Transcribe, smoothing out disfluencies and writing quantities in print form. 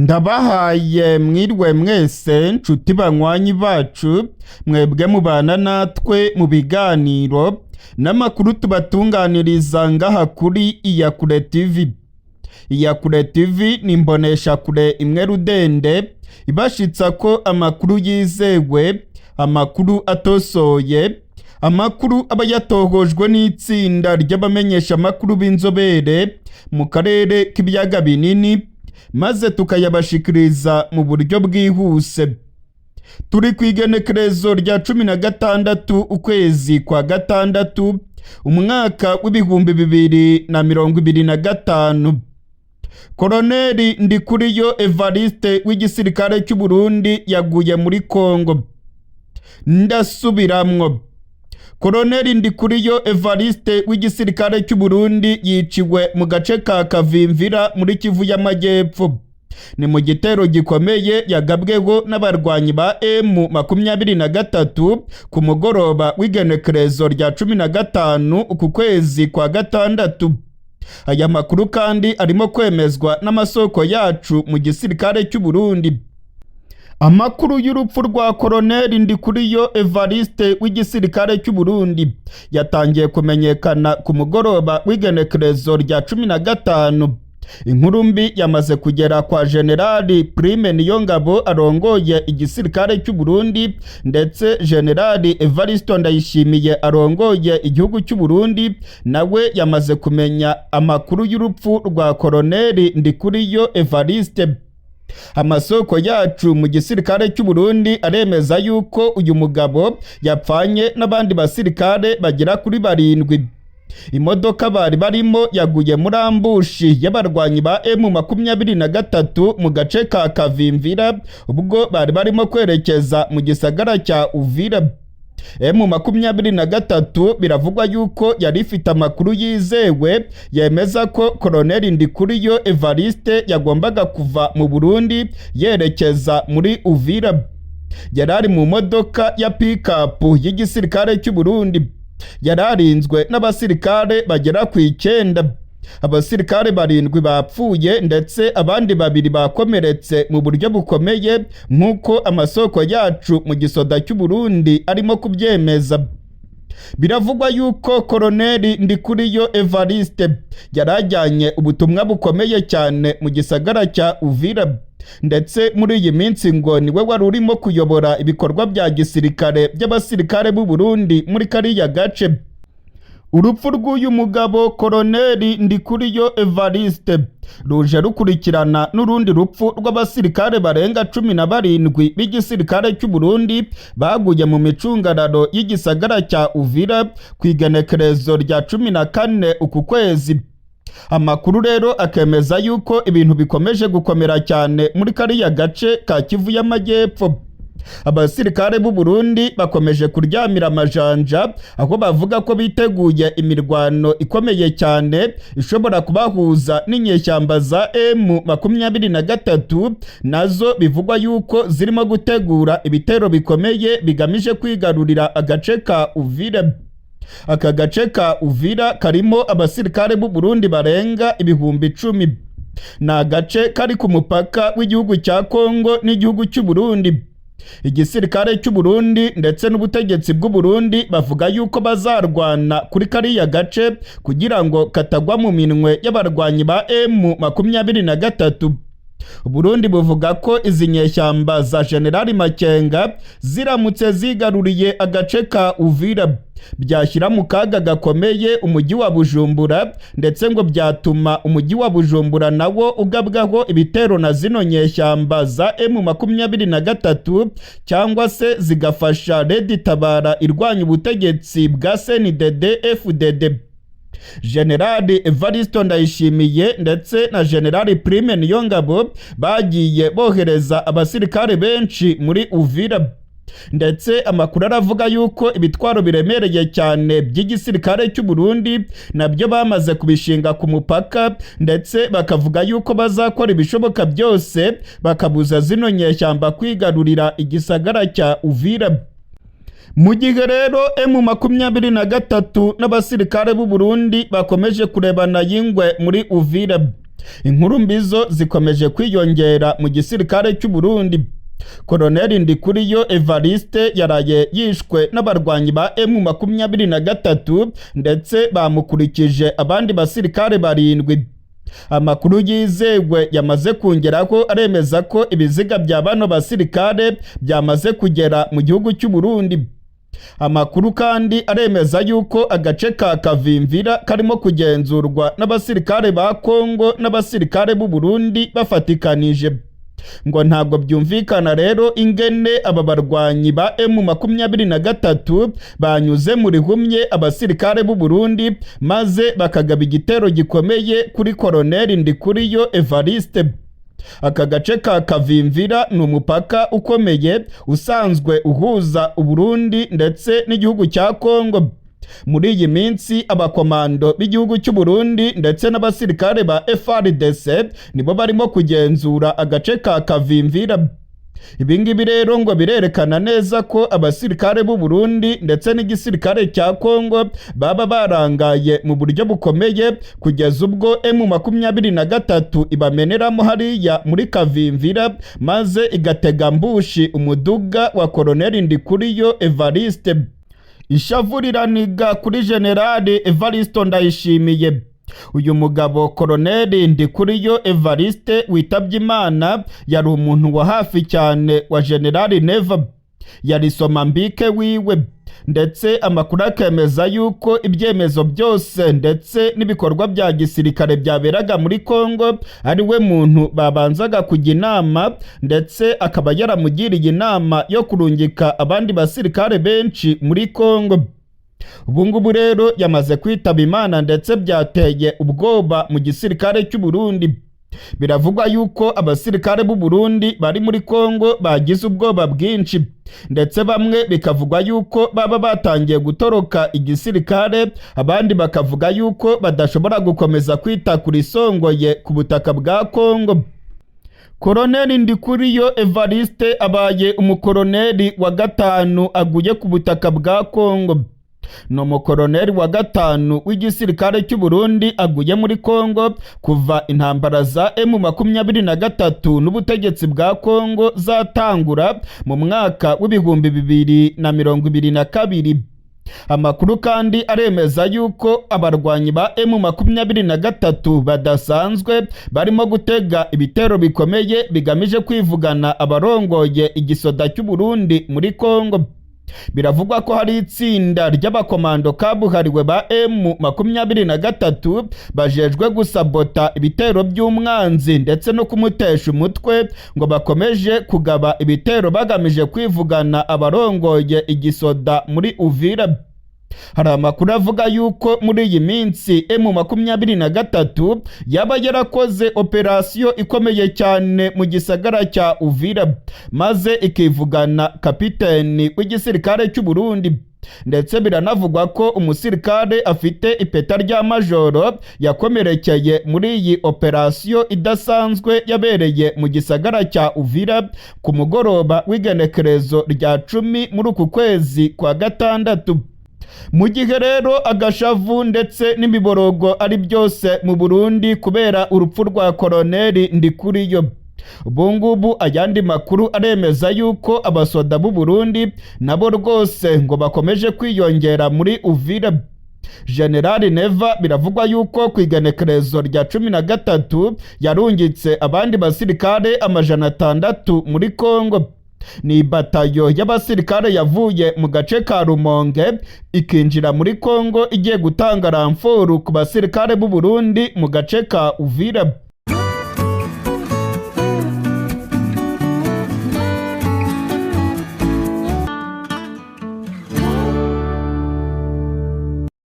Ndabahaye mwirwe mwese nshuti banywanyi bacu mwebwe mubana natwe mu biganiro n'amakuru tubatunganiriza ngaha kuri Iyakure TV. Iyakure TV ni imbonesha kure imwe rudende ibashitsa ko amakuru yizewe, amakuru atosoye, amakuru aba yatohojwe n'itsinda ry'abamenyesha amakuru b'inzobere mu karere k'ibiyaga binini, maze tukayabashikiriza mu buryo bwihuse. Turi kwigenekerezo rya 16 ukwezi kwa gatandatu umwaka w'ibihumbi 2025. Koloneli Ndikuriyo Evariste w'igisirikare cy'u Burundi yaguye muri Kongo. Ndasubiramwo. Koloneli Ndikuriyo Evariste w'igisirikare cy'u Burundi yiciwe mu gace ka Kavimvira muri Kivu y'Amajyepfo. Ni mu gitero gikomeye yagabweho n'abarwanyi ba M23 ku mugoroba w'igenekerezo rya 15 uku kwezi kwa gatandatu. Aya makuru kandi arimo kwemezwa n'amasoko yacu mu gisirikare cy'u Burundi. Amakuru y'urupfu rwa Koloneli Ndikuriyo Evariste w'igisirikare cy'u Burundi yatangiye kumenyekana ku mugoroba w'igenekerezo rya 15. Inkuru mbi yamaze kugera kwa Generali Prime Niyongabo arongoye igisirikare cy'u Burundi, ndetse Generali Evariste Ndayishimiye arongoye igihugu cy'u Burundi nawe yamaze kumenya amakuru y'urupfu rwa Koloneli Ndikuriyo Evariste. Amasoko yacu mu gisirikare cy'u Burundi aremeza yuko uyu mugabo yapfanye n'abandi basirikare bagera kuri 7. Imodoka bari barimo yaguye muri ambushi y'abarwanyi ba M23 mu gace ka Kavimvira ubwo bari barimo kwerekeza mu gisagara cya Uvira. M23 biravugwa yuko yari ifite amakuru yizewe yemeza ko Koloneli Ndikuriyo Evariste yagombaga kuva mu Burundi yerekeza muri Uvira. Yarari mu modoka ya pick-up y'igisirikare cy'u Burundi. Yararinzwe n'abasirikare bagera ku 9. Abasirikare 7 bapfuye ndetse abandi 2 bakomeretse mu buryo bukomeye nk'uko amasoko yacu mu gisoda cy'u Burundi arimo kubyemeza. Biravugwa yuko Koloneli Ndikuriyo Evariste yarajyanye ubutumwa bukomeye cyane mu gisagara cya Uvira, ndetse muri iyi minsi ngo niwe wari urimo kuyobora ibikorwa bya gisirikare by'abasirikare b'u Burundi muri kariya gace. Urupfu rw'uyu mugabo Koloneli Ndikuriyo Evariste ruje rukurikirana n'urundi rupfu rw'abasirikare barenga 17 b'igisirikare cy'u Burundi baguye mu micungararo y'igisagara cya Uvira ku igenekerezo rya 14 uku kwezi. Amakuru rero akemeza yuko ibintu bikomeje gukomera cyane muri kariya gace ka Kivu y'Amajyepfo. Abasirikare b'u Burundi bakomeje kuryamira amajanja aho bavuga ko biteguye imirwano ikomeye cyane ishobora kubahuza n'inyeshyamba za M23 nazo bivugwa yuko zirimo gutegura ibitero bikomeye bigamije kwigarurira agace ka Uvira. Aka gace ka Uvira karimo abasirikare b'u Burundi barenga 10,000. Ni agace kari ku mupaka w'igihugu cya Kongo n'igihugu cy'u Burundi. Igisirikare cy'u Burundi ndetse n'ubutegetsi bw'u Burundi bavuga yuko bazarwana kuri kariya gace kugira ngo katagwa mu minwe y'abarwanyi ba M23. Burundi buvuga ko izi nyeshyamba za Generali Makenga ziramutse zigaruriye agace ka Uvira byashyira mu kaga gakomeye umujyi wa Bujumbura, ndetse ngo byatuma umujyi wa Bujumbura nawo ugabwaho ibitero na zino nyeshyamba za M23 cyangwa se zigafasha Red Tabara irwanya ubutegetsi bwa CNDD-FDD. Generali Evariste Ndayishimiye ndetse na Generali Prime Niyongabo bagiye bohereza abasirikare benshi muri Uvira, ndetse amakuru aravuga yuko ibitwaro biremereye cyane by'igisirikare cy'u Burundi nabyo bamaze kubishinga ku mupaka, ndetse bakavuga yuko bazakora ibishoboka byose bakabuza zino nyeshyamba kwigarurira igisagara cya Uvira. Mu gihe rero M23 n'abasirikare b'u Burundi bakomeje kurebana yingwe muri Uvira, Inkuru mbizo zikomeje kwiyongera mu gisirikare cy'u Burundi. Colonel Ndikuriyo Evariste yaraye yishwe n'abarwanyi ba M23 ndetse bamukurikije abandi basirikare 7. Amakuru yizewe yamaze kongeraho aremeza ko ibiziga bya bano basirikare byamaze kugera mu gihugu cy'u Burundi. Amakuru kandi aremeza yuko agace ka Kavimvira karimo kugenzurwa n'abasirikare ba Kongo n'abasirikare b'u Burundi bafatikanije. Ngo ntabwo byumvikana rero ingene aba barwanyi ba M23 banyuze muri humye abasirikare b'u Burundi maze bakagaba igitero gikomeye kuri Colonel Ndikuriyo Evariste. Aka gace ka Kavimvira ni umupaka ukomeye usanzwe uhuza u Burundi ndetse n'igihugu cya Kongo. Muri iyi minsi abakomando b'igihugu cy'u Burundi ndetse n'abasirikare ba FARDC nibo barimo kugenzura agace ka Kavimvira. Ibingibi rero ngo birerekana neza ko abasirikare b'u Burundi ndetse n'igisirikare cya Kongo baba barangaye mu buryo bukomeye kugeza ubwo M23 ibameneramo hariya muri Kavimvira maze igatega mbushi umuduga wa Colonel Ndikuriyo Evariste. Ishavuriraniga kuri General Evariste Ndayishimiye. Uyu mugabo Colonel Ndikuriyo Evariste witabye Imana yari umuntu wa hafi cyane wa General Neva, yari somambike wiwe, ndetse amakuru akemeza yuko ibyemezo byose ndetse n'ibikorwa bya gisirikare byaberaga muri Kongo ari we muntu babanzaga kujya inama, ndetse akaba yaramugiriye inama yo kurungika abandi basirikare benshi muri Kongo. Ubu ngubu rero yamaze kwitaba Imana ndetse byateye ubwoba mu gisirikare cy'u Burundi. Biravugwa yuko abasirikare b'u Burundi bari muri Kongo bagize ubwoba bwinshi, ndetse bamwe bikavugwa yuko baba batangiye gutoroka igisirikare, abandi bakavuga yuko badashobora gukomeza kwita kuri songoye ku butaka bwa Kongo. Colonel Ndikuriyo Evariste abaye umukoloneli wa 5 aguye ku butaka bwa Kongo. No umukoloneli wa 5 w'igisirikare cy'u Burundi aguye muri Kongo kuva intambara za M23 n'ubutegetsi bwa Kongo zatangura mu mwaka w'ibihumbi 2022. Amakuru kandi aremeza yuko abarwanyi ba M23 badasanzwe barimo gutega ibitero bikomeye bigamije kwivugana abarongoye igisoda cy'u Burundi muri Kongo. Biravugwa ko hari itsinda ry'abakomando kabuhariwe ba M23 bajejwe gusabota ibitero by'umwanzi ndetse no kumutesha umutwe, ngo bakomeje kugaba ibitero bagamije kwivugana abarongoye igisoda muri Uvira. Hari amakuru avuga yuko muri iyi minsi M23 yaba yarakoze operasiyo ikomeye cyane mu gisagara cya Uvira maze ikivugana kapiteni w'igisirikare cy'u Burundi, ndetse biranavugwa ko umusirikare afite ipeta rya majoro yakomerekeye muri iyi operasiyo idasanzwe yabereye mu gisagara cya Uvira ku mugoroba w'igenekerezo rya 10 muri uku kwezi kwa 6. Mu gihe rero agashavu ndetse n'imiborogo ari byose mu Burundi kubera urupfu rwa Colonel Ndikuriyo. Ubu ngubu ayandi makuru aremeza yuko abasoda b'u Burundi nabo rwose ngo bakomeje kwiyongera muri Uvira. General Neva biravugwa yuko ku igenekerezo rya 13 yarungitse abandi basirikare 600 muri Kongo. Ni batayo y'abasirikare yavuye mu gace ka Rumonge ikinjira muri Kongo igiye gutanga ramforu ku basirikare b'u Burundi mu gace ka Uvira.